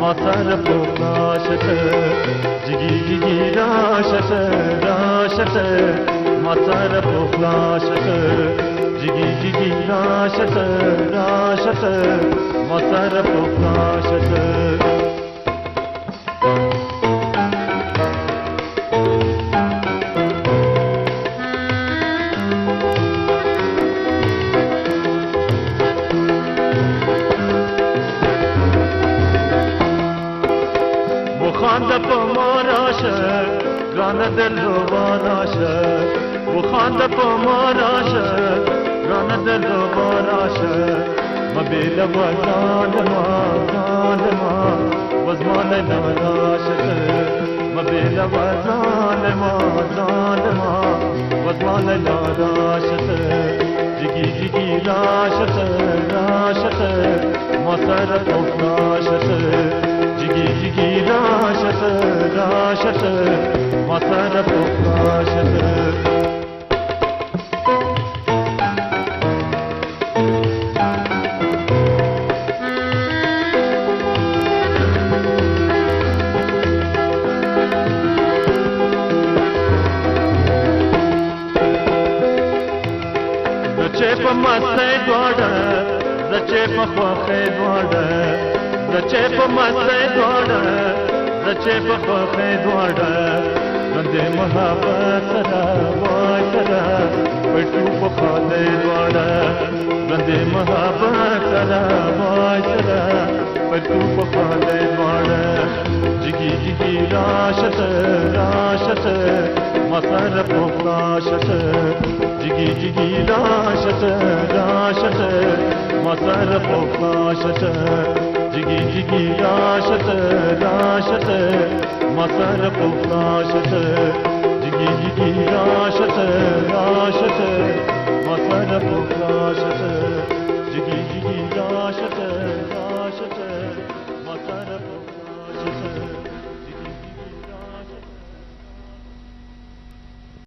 مطر پوکاشت جگی جگی راشت راشت مطر پوکاشت جگی جگی راشت راشت مطر پوکاشت بخاند پا ماراشه گران دل رو باراشه بخاند پا ماراشه گران دل رو باراشه مبیل و ظالما ظالما وزمان ناراشه مبیل و ظالما ظالما وزمان ناراشه جگی جگی راشت راشت مطر پوکاشت جگی جگی راشت راشت مطر پوکاشت زچه پا مسته دوڑه زچه پا خواخه دوڑه زچه پا مسته دوڑه زچه پا خواخه دوڑه رنده محبت سرا وای سرا پټو پا خواده دوڑه رنده محبت سرا وای سرا پټو پا خواده دوڑه جگی جگی راشت راشت مطر پوکاشت جگی جگی راشت راشت مطر پوکاشت جگی جگی راشت راشت مطر پوکاشت جگی جگی راشت راشت مطر پوکاشت جگی جگی راشت